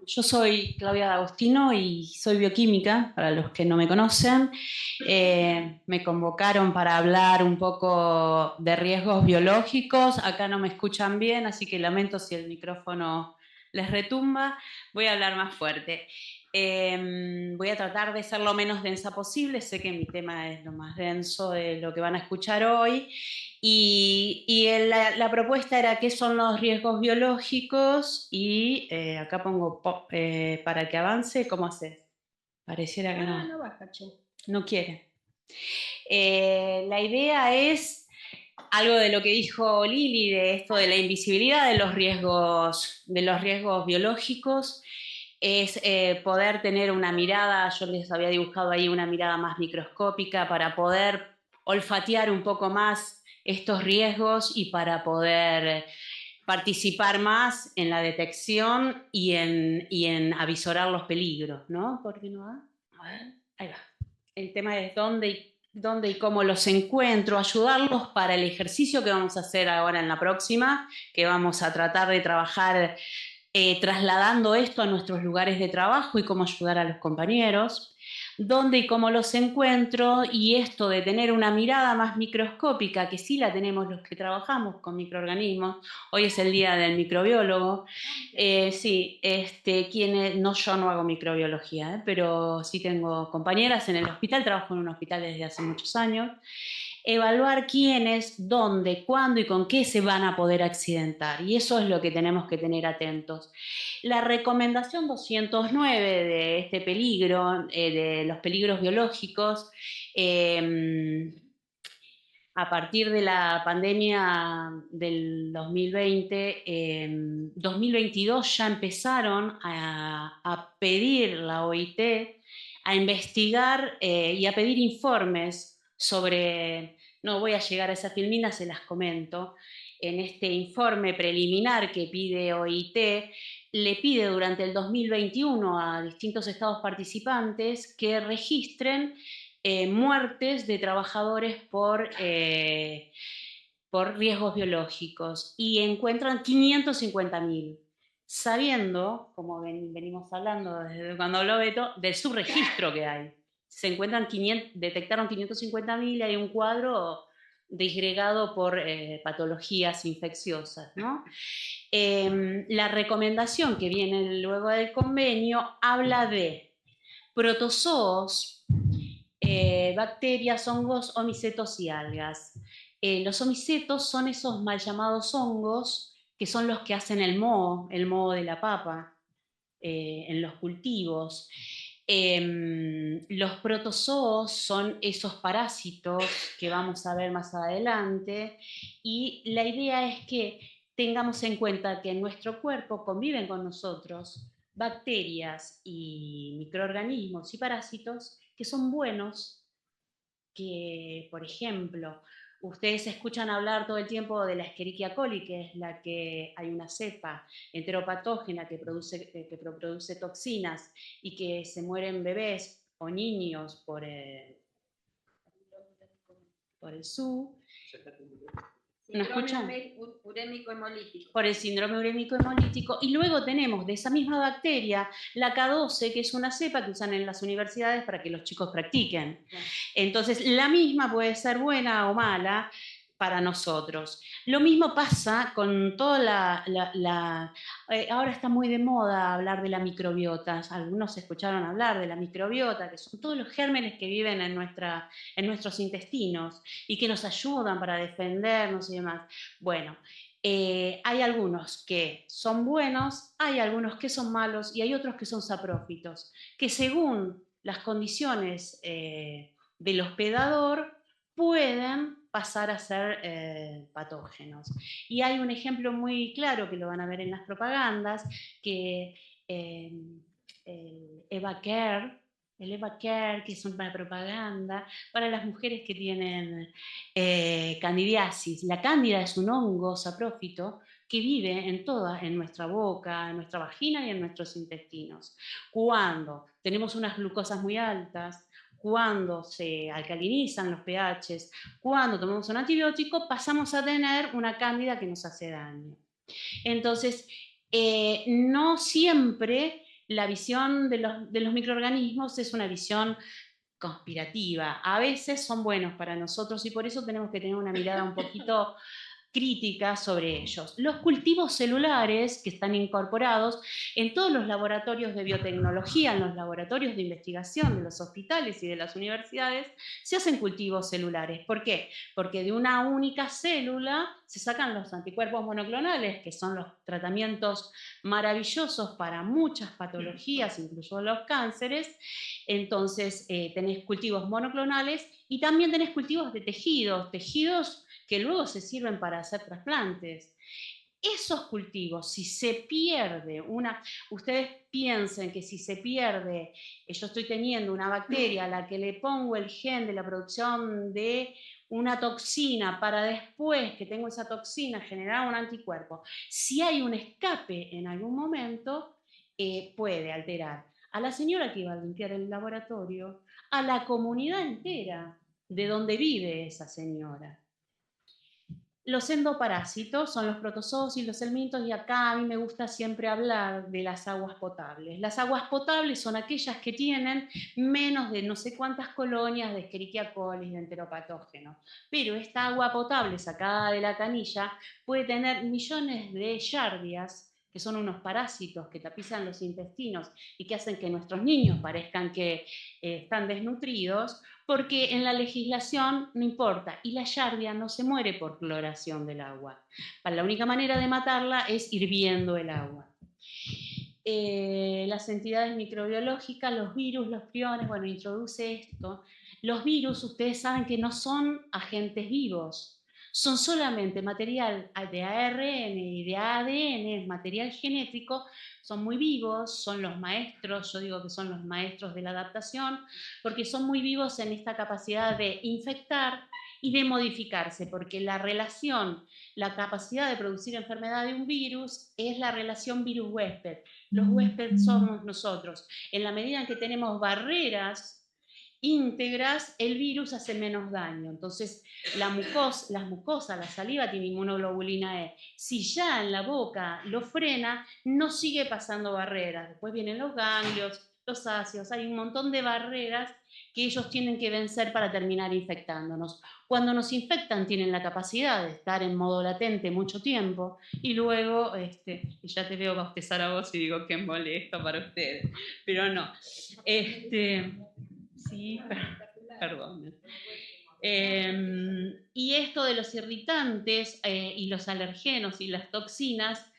yo soy Claudia D'Agostino y soy bioquímica, para los que no me conocen. Me convocaron para hablar un poco de riesgos biológicos. Acá no me escuchan bien, así que lamento si el micrófono les retumba. Voy a hablar más fuerte. Voy a tratar de ser lo menos densa posible. Sé que mi tema es lo más denso de lo que van a escuchar hoy. La propuesta era qué son los riesgos biológicos y acá pongo para que avance, ¿cómo haces? Pareciera que no. No baja, che. No quiere. La idea es algo de lo que dijo Lili, de esto de la invisibilidad de los riesgos biológicos, es poder tener una mirada, yo les había dibujado ahí una mirada más microscópica para poder olfatear un poco más estos riesgos y para poder participar más en la detección y en avisorar los peligros, ¿no? ¿Por qué no va? A ver, ahí va. El tema es dónde y cómo los encuentro, ayudarlos para el ejercicio que vamos a hacer ahora en la próxima, que vamos a tratar de trabajar trasladando esto a nuestros lugares de trabajo y cómo ayudar a los compañeros, dónde y cómo los encuentro, y esto de tener una mirada más microscópica, que sí la tenemos los que trabajamos con microorganismos. Hoy es el día del microbiólogo. Sí, no, yo no hago microbiología, pero sí tengo compañeras en el hospital, trabajo en un hospital desde hace muchos años. Evaluar quiénes, dónde, cuándo y con qué se van a poder accidentar. Y eso es lo que tenemos que tener atentos. La recomendación 209 de este peligro, de los peligros biológicos, a partir de la pandemia del 2020, 2022 ya empezaron a pedir la OIT, a investigar y a pedir informes sobre, no voy a llegar a esa filmina, se las comento, en este informe preliminar que pide OIT, le pide durante el 2021 a distintos estados participantes que registren muertes de trabajadores por riesgos biológicos y encuentran 550.000, sabiendo, como venimos hablando desde cuando habló Beto, del subregistro que hay. Se encuentran detectaron 550.000 y hay un cuadro disgregado por patologías infecciosas, ¿no? La recomendación que viene luego del convenio habla de protozoos, bacterias, hongos, omicetos y algas. Los omicetos son esos mal llamados hongos que son los que hacen el moho de la papa en los cultivos. Los protozoos son esos parásitos que vamos a ver más adelante, y la idea es que tengamos en cuenta que en nuestro cuerpo conviven con nosotros bacterias y microorganismos y parásitos que son buenos, que, por ejemplo, ustedes escuchan hablar todo el tiempo de la Escherichia coli, que es la que hay una cepa enteropatógena que produce toxinas y que se mueren bebés o niños por el SU. ¿No escuchan? Urémico hemolítico. Por el síndrome urémico hemolítico. Y luego tenemos de esa misma bacteria la K12, que es una cepa que usan en las universidades para que los chicos practiquen. Entonces, la misma puede ser buena o mala para nosotros. Lo mismo pasa con toda ahora está muy de moda hablar de la microbiota. Algunos escucharon hablar de la microbiota, que son todos los gérmenes que viven en nuestros intestinos y que nos ayudan para defendernos y demás. Bueno, hay algunos que son buenos, hay algunos que son malos y hay otros que son saprófitos, que según las condiciones del hospedador pueden pasar a ser patógenos. Y hay un ejemplo muy claro que lo van a ver en las propagandas, que el Eva Care, que es una propaganda para las mujeres que tienen candidiasis. La cándida es un hongo saprófito que vive en nuestra boca, en nuestra vagina y en nuestros intestinos. Cuando tenemos unas glucosas muy altas, cuando se alcalinizan los pHs, cuando tomamos un antibiótico, pasamos a tener una cándida que nos hace daño. Entonces, no siempre la visión de los microorganismos es una visión conspirativa. A veces son buenos para nosotros y por eso tenemos que tener una mirada un poquito crítica sobre ellos. Los cultivos celulares que están incorporados en todos los laboratorios de biotecnología, en los laboratorios de investigación de los hospitales y de las universidades, se hacen cultivos celulares. ¿Por qué? Porque de una única célula se sacan los anticuerpos monoclonales, que son los tratamientos maravillosos para muchas patologías, incluso los cánceres. Entonces, tenés cultivos monoclonales y también tenés cultivos de tejidos que luego se sirven para hacer trasplantes. Esos cultivos, si se pierde ustedes piensen que si se pierde, yo estoy teniendo una bacteria a la que le pongo el gen de la producción de una toxina para después que tengo esa toxina generar un anticuerpo, si hay un escape en algún momento, puede alterar a la señora que iba a limpiar el laboratorio, a la comunidad entera de donde vive esa señora. Los endoparásitos son los protozoos y los helmintos, y acá a mí me gusta siempre hablar de las aguas potables. Las aguas potables son aquellas que tienen menos de no sé cuántas colonias de Escherichia coli, de enteropatógenos. Pero esta agua potable sacada de la canilla puede tener millones de yardias, que son unos parásitos que tapizan los intestinos y que hacen que nuestros niños parezcan que están desnutridos, porque en la legislación no importa, y la yardia no se muere por cloración del agua. La única manera de matarla es hirviendo el agua. Las entidades microbiológicas, los virus, los priones, bueno, introduce esto. Los virus, ustedes saben que no son agentes vivos, son solamente material de ARN y de ADN, material genético, son muy vivos, son los maestros, yo digo que son los maestros de la adaptación, porque son muy vivos en esta capacidad de infectar y de modificarse, porque la relación, la capacidad de producir enfermedad de un virus es la relación virus-huésped. Los huéspedes somos nosotros. En la medida en que tenemos barreras íntegras, el virus hace menos daño. Entonces, las mucosas, la saliva tiene inmunoglobulina E. Si ya en la boca lo frena, no sigue pasando barreras. Después vienen los ganglios, los ácidos, hay un montón de barreras que ellos tienen que vencer para terminar infectándonos. Cuando nos infectan tienen la capacidad de estar en modo latente mucho tiempo y luego, y ya te veo bostezar a vos y digo qué molesto para ustedes, pero no. Sí, perdón. Y esto de los irritantes y los alergenos y las toxinas,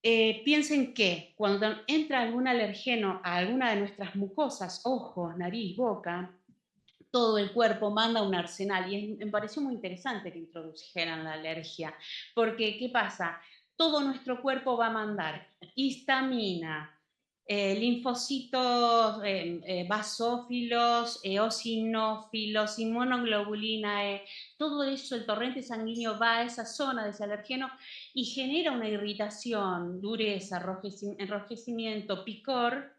piensen que cuando entra algún alergeno a alguna de nuestras mucosas, ojos, nariz, boca, todo el cuerpo manda un arsenal. Y me pareció muy interesante que introdujeran la alergia, porque ¿qué pasa? Todo nuestro cuerpo va a mandar histamina, linfocitos basófilos, eosinófilos, inmunoglobulina E, todo eso, el torrente sanguíneo va a esa zona de ese alergeno y genera una irritación, dureza, enrojecimiento, picor,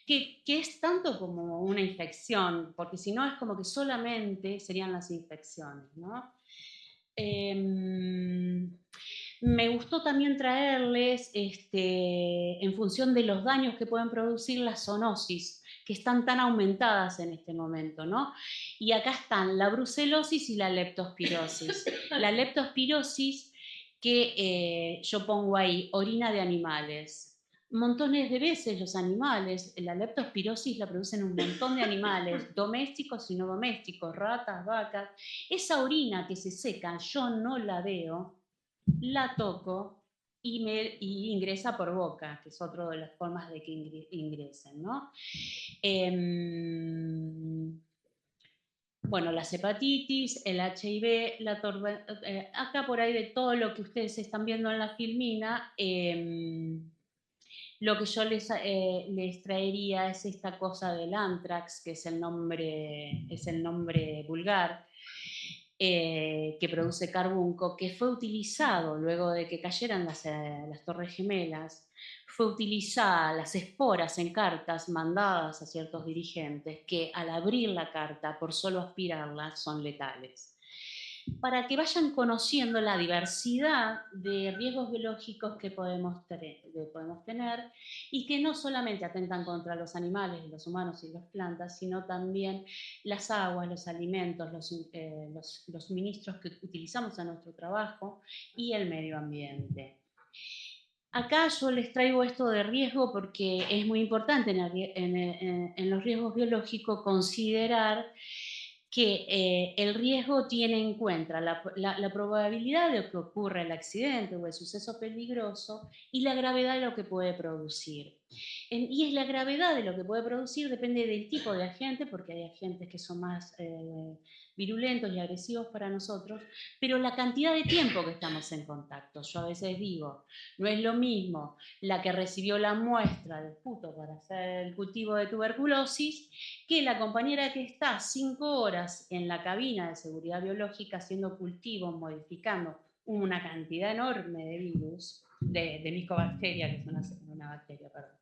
que es tanto como una infección, porque si no es como que solamente serían las infecciones, ¿no? Me gustó también traerles, en función de los daños que pueden producir las zoonosis, que están tan aumentadas en este momento, ¿no? Y acá están la brucelosis y la leptospirosis. La leptospirosis, que yo pongo ahí, orina de animales. Montones de veces los animales, la leptospirosis la producen un montón de animales, domésticos y no domésticos, ratas, vacas. Esa orina que se seca, yo no la veo, la toco y ingresa por boca, que es otra de las formas de que ingresen, ¿no? Bueno, las hepatitis, el HIV, acá por ahí de todo lo que ustedes están viendo en la filmina, lo que yo les traería es esta cosa del anthrax, que es el nombre vulgar, que produce carbunco, que fue utilizado luego de que cayeran las Torres Gemelas, fue utilizada las esporas en cartas mandadas a ciertos dirigentes que al abrir la carta, por solo aspirarla, son letales. para que vayan conociendo la diversidad de riesgos biológicos que podemos tener y que no solamente atentan contra los animales, los humanos y las plantas, sino también las aguas, los alimentos, los suministros que utilizamos en nuestro trabajo y el medio ambiente. Acá yo les traigo esto de riesgo porque es muy importante en los riesgos biológicos considerar que el riesgo tiene en cuenta la probabilidad de que ocurra el accidente o el suceso peligroso y la gravedad de lo que puede producir. Y es la gravedad de lo que puede producir, depende del tipo de agente, porque hay agentes que son más virulentos y agresivos para nosotros, pero la cantidad de tiempo que estamos en contacto. Yo a veces digo, no es lo mismo la que recibió la muestra del puto para hacer el cultivo de tuberculosis que la compañera que está 5 horas en la cabina de seguridad biológica haciendo cultivos, modificando una cantidad enorme de virus, de micobacteria, que es una bacteria, perdón.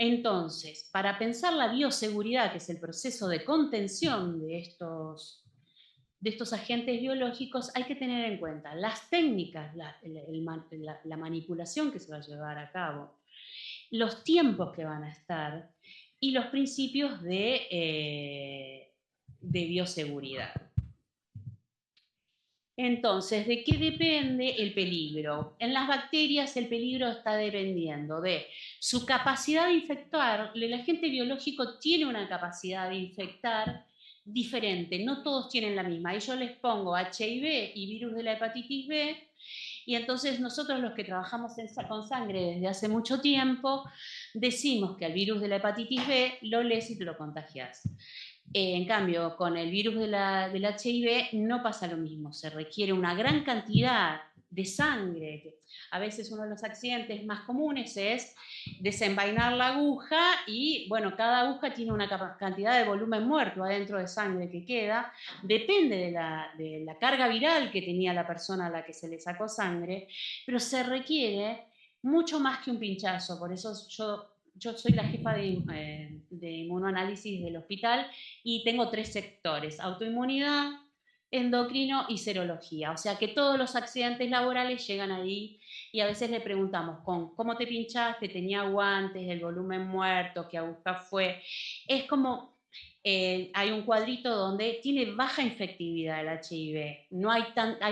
Entonces, para pensar la bioseguridad, que es el proceso de contención de estos agentes biológicos, hay que tener en cuenta las técnicas, la manipulación que se va a llevar a cabo, los tiempos que van a estar y los principios de bioseguridad. Entonces, ¿de qué depende el peligro? En las bacterias el peligro está dependiendo de su capacidad de infectar. El agente biológico tiene una capacidad de infectar diferente, no todos tienen la misma. Y yo les pongo HIV y virus de la hepatitis B, y entonces nosotros los que trabajamos con sangre desde hace mucho tiempo, decimos que al virus de la hepatitis B lo lees y te lo contagias. En cambio, con el virus del HIV no pasa lo mismo, se requiere una gran cantidad de sangre. A veces uno de los accidentes más comunes es desenvainar la aguja y, bueno, cada aguja tiene una cantidad de volumen muerto adentro de sangre que queda, depende de la carga viral que tenía la persona a la que se le sacó sangre, pero se requiere mucho más que un pinchazo. Por eso yo soy la jefa de inmunoanálisis del hospital y tengo 3 sectores: autoinmunidad, endocrino y serología. O sea que todos los accidentes laborales llegan ahí y a veces le preguntamos cómo te pinchaste, tenía guantes, el volumen muerto, qué aguja fue. Es como, hay un cuadrito donde tiene baja infectividad el HIV. No hay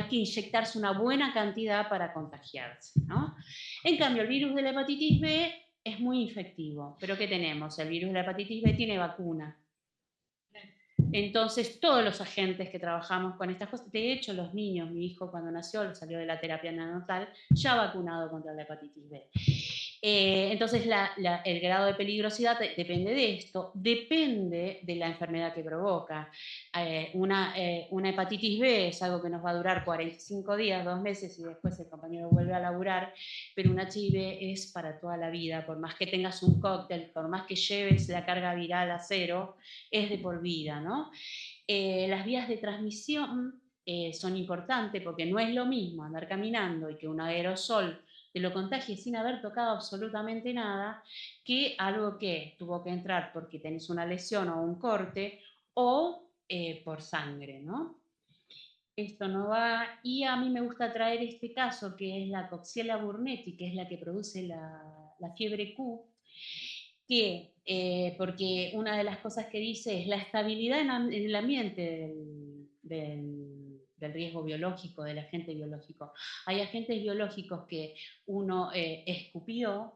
que inyectarse una buena cantidad para contagiarse, ¿no? En cambio, el virus de la hepatitis B es muy infectivo. ¿Pero qué tenemos? El virus de la hepatitis B tiene vacuna. Entonces, todos los agentes que trabajamos con estas cosas, de hecho, los niños, mi hijo cuando nació, salió de la terapia neonatal, ya vacunado contra la hepatitis B. Entonces, el grado de peligrosidad depende de esto, depende de la enfermedad que provoca. Una hepatitis B es algo que nos va a durar 45 días, 2 meses, y después el compañero vuelve a laburar, pero un HIV es para toda la vida. Por más que tengas un cóctel, por más que lleves la carga viral a 0, es de por vida, ¿no? Las vías de transmisión son importantes porque no es lo mismo andar caminando y que un aerosol te lo contagie sin haber tocado absolutamente nada, que algo que tuvo que entrar porque tenés una lesión o un corte o por sangre, ¿no? Esto no va, y a mí me gusta traer este caso que es la Coxiella burnetii, que es la que produce la fiebre Q, que, porque una de las cosas que dice es la estabilidad en el ambiente del riesgo biológico, del agente biológico. Hay agentes biológicos que uno escupió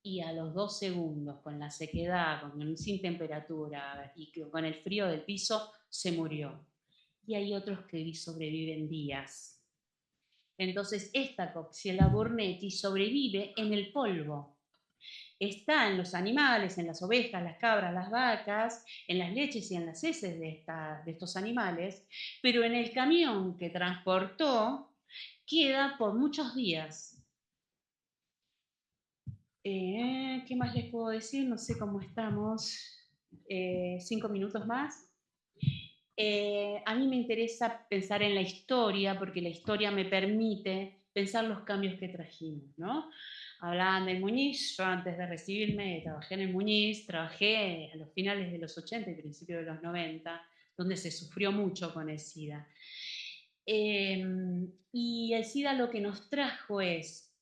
y a los 2 segundos, con la sequedad, sin temperatura y con el frío del piso, se murió. Y hay otros que sobreviven días. Entonces, esta Coxiella burnetii sobrevive en el polvo. Está en los animales, en las ovejas, las cabras, las vacas, en las leches y en las heces de estos animales, pero en el camión que transportó queda por muchos días. ¿Qué más les puedo decir? No sé cómo estamos. 5 minutos más. A mí me interesa pensar en la historia, porque la historia me permite pensar los cambios que trajimos, ¿no? Hablaban de Muñiz, yo antes de recibirme trabajé en el Muñiz, trabajé a los finales de los 80 y principios de los 90, donde se sufrió mucho con el SIDA. Y el SIDA lo que nos trajo es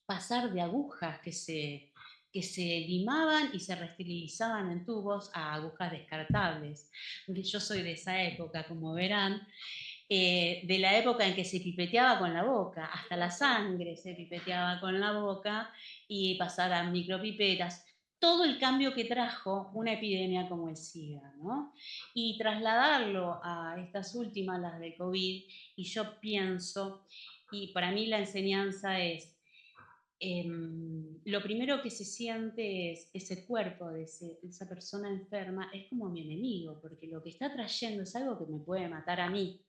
pasar de agujas que se limaban y se reesterilizaban en tubos a agujas descartables. Yo soy de esa época, como verán, de la época en que se pipeteaba con la boca, hasta la sangre se pipeteaba con la boca y pasar a micropipetas. Todo el cambio que trajo una epidemia como el SIDA, ¿no? Y trasladarlo a estas últimas, las de COVID, y yo pienso, y para mí la enseñanza es, lo primero que se siente es ese cuerpo de esa persona enferma es como mi enemigo, porque lo que está trayendo es algo que me puede matar a mí.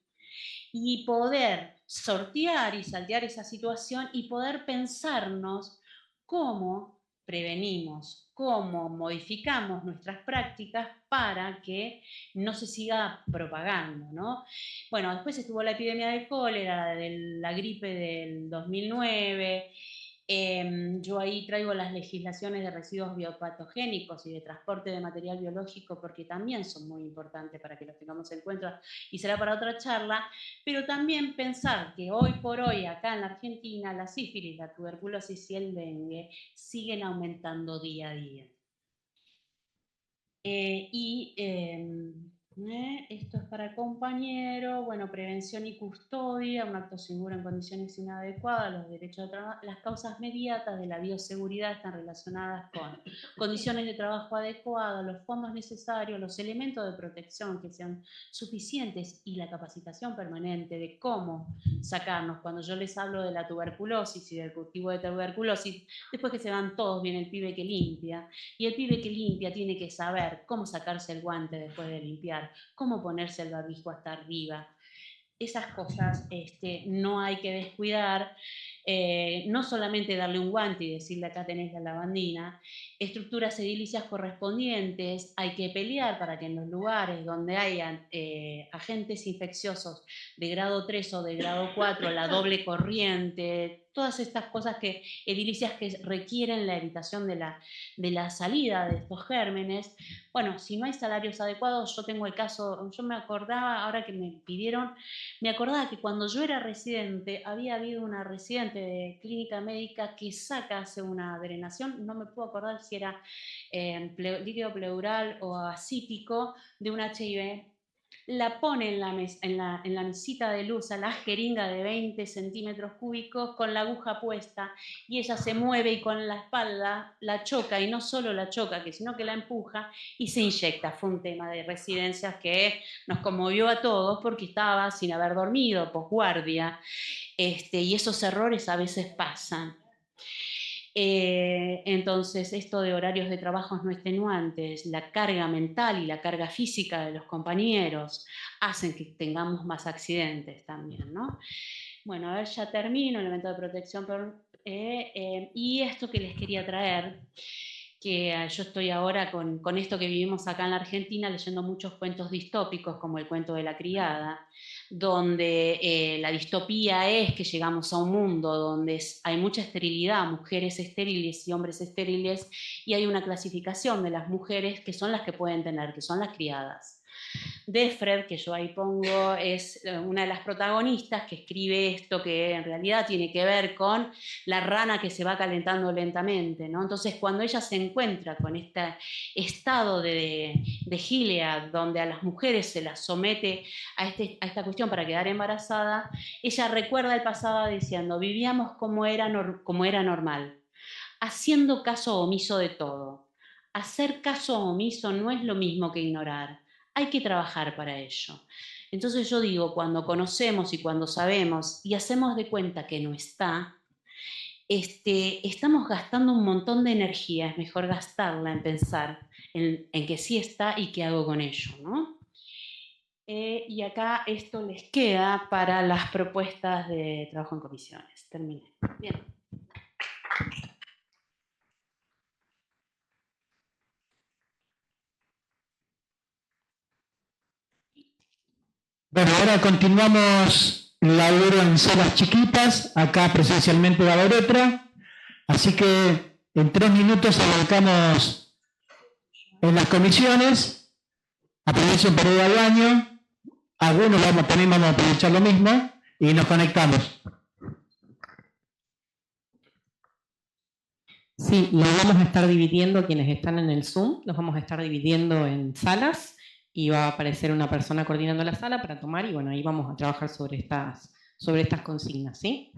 Y poder sortear y saltear esa situación y poder pensarnos cómo prevenimos, cómo modificamos nuestras prácticas para que no se siga propagando, ¿no? Bueno, después estuvo la epidemia de cólera, de la gripe del 2009. Yo ahí traigo las legislaciones de residuos biopatogénicos y de transporte de material biológico porque también son muy importantes para que los tengamos en cuenta y será para otra charla, pero también pensar que hoy por hoy acá en la Argentina la sífilis, la tuberculosis y el dengue siguen aumentando día a día. Esto es para compañero, bueno, prevención y custodia, un acto seguro en condiciones inadecuadas, los derechos de trabajo, las causas mediatas de la bioseguridad están relacionadas con condiciones de trabajo adecuadas, los fondos necesarios, los elementos de protección que sean suficientes y la capacitación permanente de cómo sacarnos. Cuando yo les hablo de la tuberculosis y del cultivo de tuberculosis, después que se van todos, viene el pibe que limpia, y el pibe que limpia tiene que saber cómo sacarse el guante después de limpiar, cómo ponerse el barbijo hasta arriba. Esas cosas no hay que descuidar, no solamente darle un guante y decirle acá tenés la lavandina, estructuras edilicias correspondientes, hay que pelear para que en los lugares donde hayan agentes infecciosos de grado 3 o de grado 4, la doble corriente, todas estas cosas edilicias que requieren la evitación de la salida de estos gérmenes. Bueno, si no hay salarios adecuados, yo tengo el caso, yo me acordaba, ahora que me pidieron, me acordaba que cuando yo era residente, había habido una residente de clínica médica que hace una drenación, no me puedo acordar si era líquido pleural o asítico de un HIV, la pone en la mesita de luz a la jeringa de 20 centímetros cúbicos con la aguja puesta y ella se mueve y con la espalda la choca, y no solo la choca, sino que la empuja y se inyecta. Fue un tema de residencias que nos conmovió a todos porque estaba sin haber dormido, posguardia, y esos errores a veces pasan. Entonces, esto de horarios de trabajos no extenuantes, la carga mental y la carga física de los compañeros hacen que tengamos más accidentes también, ¿no? Bueno, a ver, ya termino, elemento de protección, y esto que les quería traer, que yo estoy ahora con esto que vivimos acá en la Argentina, leyendo muchos cuentos distópicos, como el cuento de la criada, donde la distopía es que llegamos a un mundo donde hay mucha esterilidad, mujeres estériles y hombres estériles, y hay una clasificación de las mujeres que son las que pueden tener, que son las criadas. Defred, que yo ahí pongo, es una de las protagonistas que escribe esto que en realidad tiene que ver con la rana que se va calentando lentamente, ¿no? Entonces, cuando ella se encuentra con este estado de Gilead, donde a las mujeres se las somete a esta cuestión para quedar embarazada, ella recuerda el pasado diciendo, vivíamos como era normal, haciendo caso omiso de todo. Hacer caso omiso no es lo mismo que ignorar. Hay que trabajar para ello. Entonces yo digo, cuando conocemos y cuando sabemos y hacemos de cuenta que no está, estamos gastando un montón de energía. Es mejor gastarla en pensar en que sí está y qué hago con ello, ¿no? Y acá esto les queda para las propuestas de trabajo en comisiones. Terminé. Bien. Bueno, ahora continuamos laburo en salas chiquitas, acá presencialmente va a haber otra, así que en 3 minutos arrancamos en las comisiones. Aprovechen un periodo al baño, algunos también vamos a aprovechar lo mismo y nos conectamos. Sí, los vamos a estar dividiendo, quienes están en el Zoom, los vamos a estar dividiendo en salas y va a aparecer una persona coordinando la sala para tomar y bueno, ahí vamos a trabajar sobre estas consignas, ¿sí?